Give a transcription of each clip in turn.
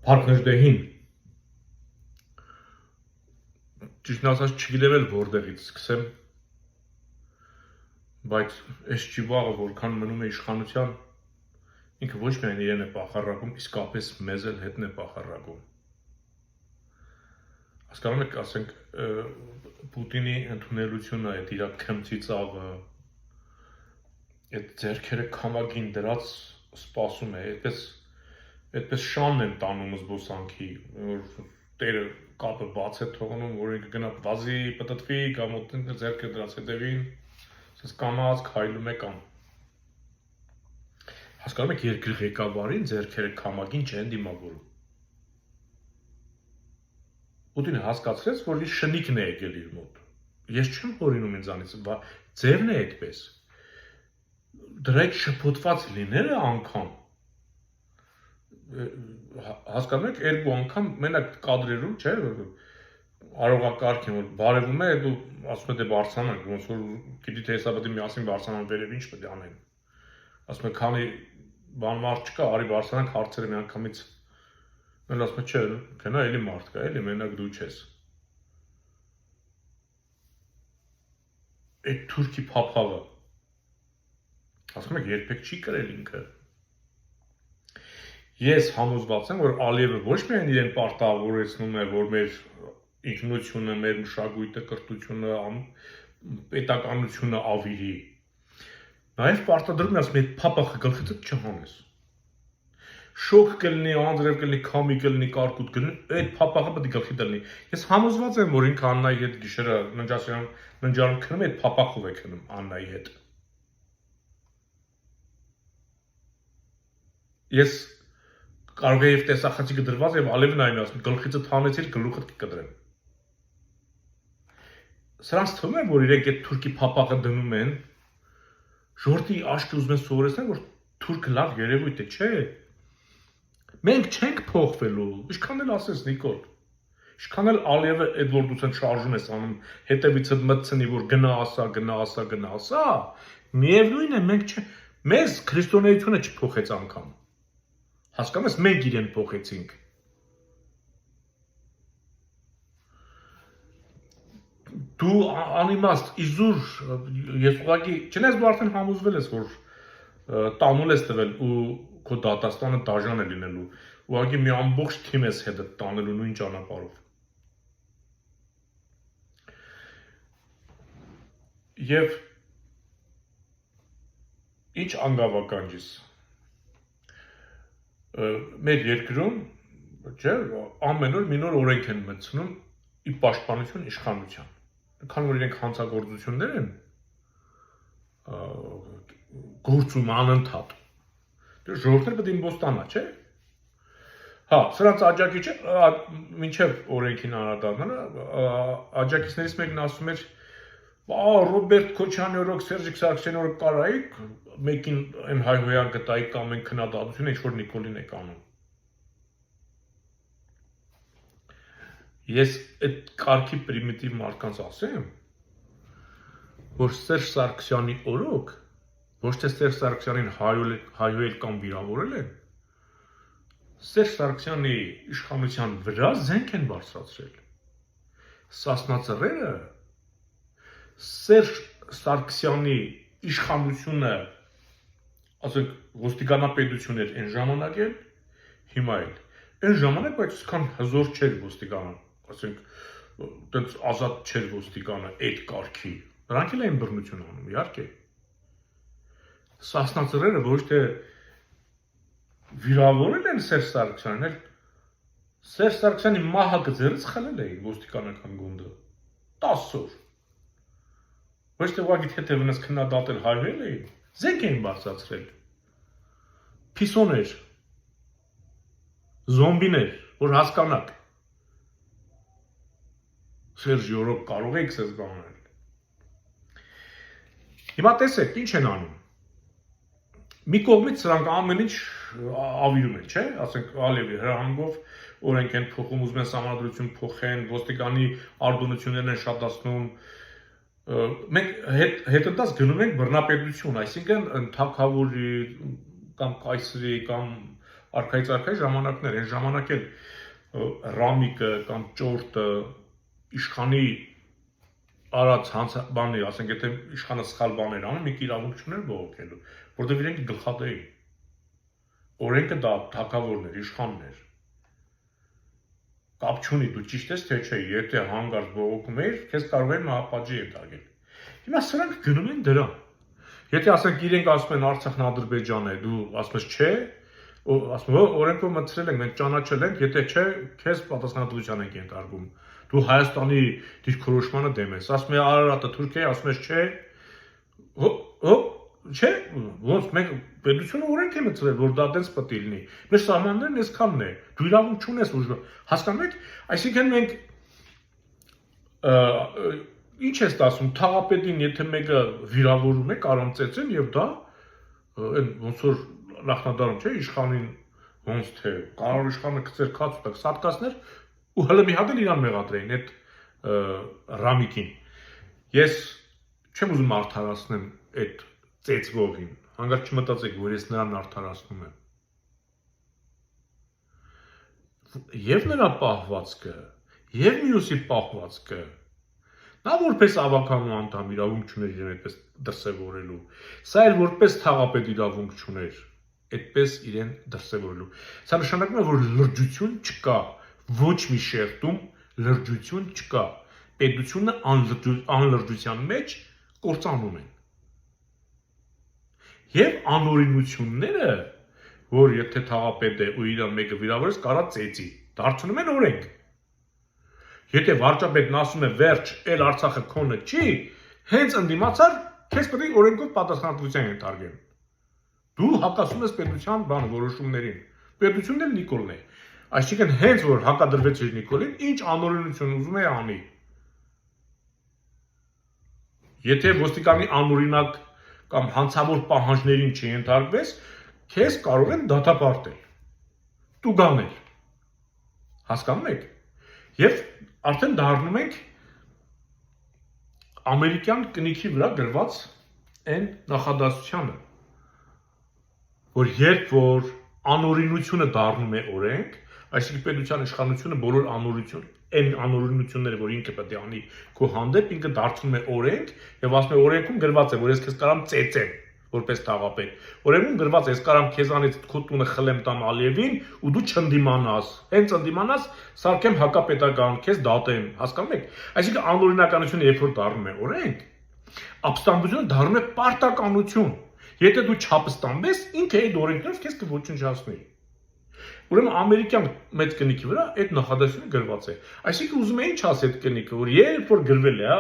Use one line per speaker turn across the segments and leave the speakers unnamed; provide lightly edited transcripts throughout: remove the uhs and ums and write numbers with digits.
Փառքնեժդեհին ճիշտն ասած չգիտեմ էլ որտեղից սկսեմ, բայց այս ճիվաղը որքան մնում է իշխանության, ինքը ոչ միայն իրեն է պախարակում, իսկապես մեզ էլ հետն է պախարակում։ Հասկանում եք, ասենք, Պուտինի ընդունելությունը, այդ իր քմծի ծավը, այդ ձեռքերը քամագին դրած սպասում է, այդպես շանն են տանում զբոսանքի, որ տերը կապը բաց է թողնում, որ ինքը գնա վազի, պտտվի, կամ ձեռքը դրած հետևին, ասես կանած քայլում է կամ։ Հասկանում եք, երկրի ղեկավարին ձեռքերը քամագին չեն դիմավորում։ Պուտինը հասկացրեց, որ իր շնիկն է եկել իր մոտ։ Ես չեմ հորինում ինձանից, ձևն է այդպես։ Դրա այդ շփոթված լինելը անգամ, հասկանում եք, երկու անգամ մենակ կադրերում, չէ, արողակարգ են, որ բարևում է, դու ասում է դե բարձրանանք, ոնց որ գիտի թե հեսա պետք է միասին բարձրանան վերև, ինչ պետք է անեն։ Ասում է, քանի բան մարդ չկա, արի բարձրանանք հարցերը միանգամից։ Մեն ասում է, չէ, գնա էլի մարդ կա, էլի մենակ դու չես։ Այդ թուրքի փափավը, ասում եք, երբեք չի կրել ինքը։ Ես համոզված եմ, որ Ալիևը ոչ միայն իրեն պարտավորեցնում է, որ մեր ինքնությունը, մեր մշակույթը, կրթությունը, պետականությունը ավիրի, նաև պարտադրում է, ասում է, այդ փափախը գլխիցդ չհանես։ Շոկ կլինի, անձրև կլինի, քամի կլինի, կարկուտ կլինի, այդ փափախը պետք է գլխիդ լինի։ Ես համոզված եմ, որ ինքը Աննայի հետ գիշերը ննջարանում քնում է, այդ փափախով է քնում Աննայի հետ։ Ես կարող է եւ տեսախցիկը դրված եւ Ալիևն այն ասում, գլխիցը թանեցիր, գլուխդ կկտրեմ։ Սրանց թվում է, որ իրենք այդ թուրքի փափախը դնում են, ժողովրդի աչքի ուզում են սովորեցնել, որ թուրքը լավ երևույթ է, չէ։ Մենք չենք փոխվելու, ինչքան էլ ասես Նիկոլ, ինչքան էլ Ալիևը այդ որ դու շարժում ես անում, հետևիցդ մտցնի, որ գնա ասա, միևնույն է, մեզ քրիստոնեությունը չփոխեց անգամ։ Հասկանում ես, մենք իրեն փոխեցինք։ Դու անիմաստ, իզուր, ես ուղղակի, չնայած դու արդեն համոզվել ես, որ տանուլ ես տվել ու քո դատաստանը դաժան է լինելու, ուղղակի մի ամբողջ թիմ ես հետդ տանելու նույն ճանապարհով։ Եվ ինչ անգավականջիս։ Մեր երկրում, չէ, ամեն օր մի նոր օրենք են մտցնում ի պաշտպանություն իշխանության։ Քանի որ իրենք հանցագործություններ են գործում անընդհատ։ Ժողովուրդը պետք է իմբոստանա, չէ։ Հա, սրանց աջակիցը մինչև օրենքին անդրադառնալը, աջակիցներից մեկն ասում էր, Ռոբերտ Քոչյանի օրոք, Սերժիկ Սարգսյանի օրոք կարայիք, մեկին այն հայհոյան գտայիք կամ այն քննադատությունը, ինչ որ Նիկոլին եք անում։ Ես այդ կարգի պրիմիտիվ մարդկանց ասեմ, որ Սերժ Սարգսյանի օրոք, ոչ թե Սերժ Սարգսյանին հայհոյել կամ վիրավորել են, Սերժ Սարգսյանի իշխանության վրա զենք են բարձրացրել։ Սասնա ծռերը Սերժ Սարգսյանի իշխանությունը, ասենք, ոստիկանապետություն էր այն ժամանակ էլ, հիմա էլ։ Այն ժամանակ, բայց այսքան հզոր չէր ոստիկանը, ասենք, տենց ազատ չէր ոստիկանը այդ կարգի։ Նրանք էլ էին բռնություն անում, իհարկե։ Սասնա ծռերը ոչ թե վիրավորել են Սերժ Սարգսյանին, այլ Սերժ Սարգսյանի մահակը ձեռից խլել էին ոստիկանական գունդը 10 օր։ Ոչ թե ուղղակի թեթևնս քննադատել հայհոյել էին, զենք էին բարձրացրել։ Փիսոներ, զոմբիներ, որ հասկանաք։ Սերժի օրոք կարող եք սեզ բանել։ Հիմա տեսեք, ինչ են անում։ Մի կողմից սրանք ամեն ինչ ավիրում են, չէ՞, ասենք Ալիևի հրահանգով օրենք են փոխում, ուզում են սահմանադրություն փոխեն, ոստիկանի արտոնություններն են շատացնում։ Մենք հետընթաց գնում ենք բռնապետություն, այսինքն թագավորի կամ կայսրի կամ արքայից արքայ ժամանակներ, այն ժամանակ էլ ռամիկը կամ ճորտը իշխանի արած բաներ, ասենք եթե իշխանը սխալ բաներ անում, մի իրավունք չուներ բողոքելու, որտեղ իրենք գլխատեին։ Օրենքը դա թագավորն էր, իշխանն էր։ Կապ չունի, դու ճիշտ ես թե չէ, եթե հանգարց բողոքում ես, քեզ կարող են մահապատժի ենթարկել։ Հիմա սրանք գնում են դրան։ Եթե ասենք իրենք ասում են Արցախն Ադրբեջան է, դու ասում ես չէ, ասում ես օրենքով մտցրել ենք, մենք ճանաչել ենք, եթե չէ, քեզ պատասխանատվության ենք ենթարկում։ Դու Հայաստանի դիրքորոշմանը դեմ ես, ասում ես Արարատը Թուրքիա, ասում ես չէ, չէ, ոնց մենք պետությունը օրենք է մտցրել, որ դա այդպես պետք է լինի։ Մեր սահմաններն այսքանն է, դու իրավունք չունես ուժ, հասկանում եք, այսինքն մենք ինչ ես ասում, թաղապետին եթե մեկը վիրավորում է, կարող ծեծեն եւ դա այն ոնց որ նախնադարում չէ, իշխանին ոնց թե կարող իշխանը գցեր քաց ու սատկասներ ու հələ մի հատ էլ իրան մեղադրեին այդ ռամիկին։ Ես չեմ ուզում արդարացնեմ այդ ծեծվողին, հանգարց չմտածեք, որ ես նրան արդարացնում եմ։ Եվ նրա պահվածքը, եւ մյուսի պահվածքը, նա որպես ավականու անդամ իրավունք չուներ իրեն այդպես դրսևորելու, սա էլ որպես թաղապետ իրավունք չուներ այդպես իրեն դրսևորելու։ Սա նշանակում է, որ լրջություն չկա, ոչ մի շերտում լրջություն չկա, պետությունը անլրջության մեջ կործանում են։ Եվ անօրինությունները, որ եթե թաղապետ է ու իրան մեկը վիրավորես, կարա ծեծի, դարձնում են օրենք։ Եթե վարչապետն ասում է վերջ, էլ Արցախը քոնը չի, հենց ընդդիմացար, քեզ պետք է օրենքով պատասխանատվության ենթարկեն։ Դու հակասում ես պետության բան որոշումներին։ Պետությունն էլ Նիկոլն է։ Այսինքն հենց որ հակադրվեց իր Նիկոլին, ինչ անօրինություն ուզում է անի։ Եթե ոստիկանի անօրինակ կամ հանցավոր պահանջներին չենթարկվես, քեզ կարող են դատապարտել, տուգանել, հասկանում եք, և արդեն դառնում ենք ամերիկյան կնիքի վրա գրված այն նախադասությանը, որ երբ որ անօրինությունը դառնում է օրենք, այսինքն պետության իշխանությունը բոլոր այն անօրինությունները, որ ինքը պետք է անի քո հանդեպ, ինքը դարձնում է օրենք եւ ասում է օրենքում գրված է, որ ես քեզ կարամ ծեծեմ որպես թաղապետ։ Օրենքում գրված է, ես կարամ քեզանից քո տունը խլեմ տամ Ալիևին ու դու չընդդիմանաս։ Հենց ընդդիմանաս, սարքեմ հակապետական, քեզ դատեմ, հասկանում եք։ Այսինքն անօրինականությունը երբ որ դառնում է օրենք, ապստամբությունը դառնում է պարտականություն։ Եթե դու չապստամբես, ինքը այդ օրենքներով քեզ կոչնչացնի։ Ուրեմն ամերիկյան մեծ կնիքի վրա այդ նախադասությունը գրված է։ Այսինքն ուզում է ինչ ասի այդ կնիքը, որ երբ որ գրվել է,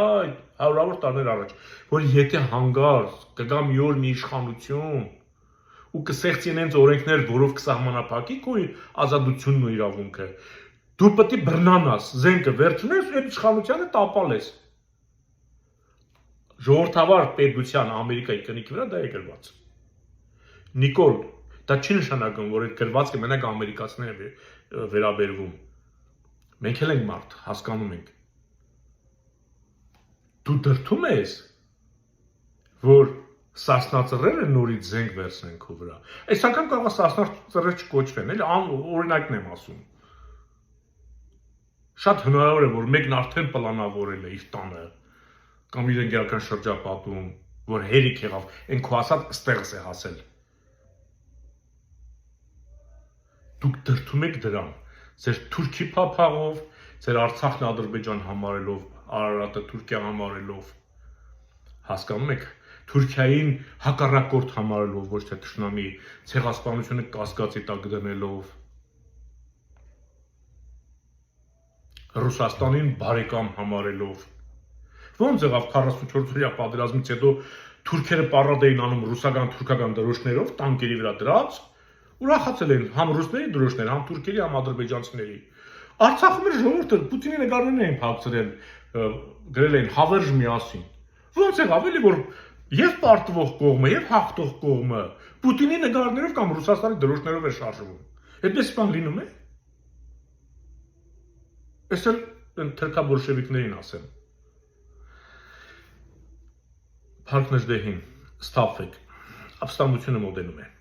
հարյուրավոր տարիներ առաջ, որ եթե հանգարց կգա մի օր մի իշխանություն ու կսեղծի իրենց օրենքներ, որով կսահմանափակի քո ազատությունն ու իրավունքը, դու պետք է բռնանաս, զենքը վերցնես, այդ իշխանությանը տապալես։ Ժողովրդավար պետության Ամերիկայի կնիքի վրա դա է գրված։ Նիկոլ, դա չի նշանակում, որ այդ գրվածքը մենակ ամերիկացիներին է վերաբերվում։ Մենք էլ ենք մարդ, հասկանում ենք։ Դու դրդում ես, որ սասնածռերը նորից զենք վերցնեն քո վրա։ Այս անգամ կարող է սասնածռեր չկոչվեն, էլի օրինակն եմ ասում։ Շատ հնարավոր է, որ մեկն արդեն պլանավորել է իր տանը կամ իր ընկերական շրջապատում, որ հերիք եղավ, այն քո ասած ստեղս է հասել։ Դուք դրդում եք դրան, ձեր Թուրքի փափաղով, ձեր Արցախն Ադրբեջան համարելով, Արարատը Թուրքիա համարելով, հասկանում եք, Թուրքիային հակառակորդ համարելով, ոչ թե թշնամի, ցեղասպանությունը կասկածի տակ դնելով, Ռուսաստանին բարեկամ համարելով, ոնց եղավ 44-օրյա պատերազմից հետո թուրքերը պարադ էին անում ռուսական թուրքական դրոշներով, տանկերի վրա դրած, ուրախացել են համ ռուսների դրոշներ, համ թուրքերի, համ ադրբեջանցիների։ Արցախում էր ժողովուրդը Պուտինի նկարներն էին փակցրել, գրել էին հավերժ միասին։ Ոնց եղավ էլի որ եւ պարտվող կողմը եւ հաղթող կողմը Պուտինի նկարներով կամ Ռուսաստանի դրոշներով է շարժվում։ Այդպես բան լինում է։ Այսօր թրքաբոլշևիկներին ասեմ։ Փառքներ դեհին, ստափվեք, ապստամբությունը մոտենում է։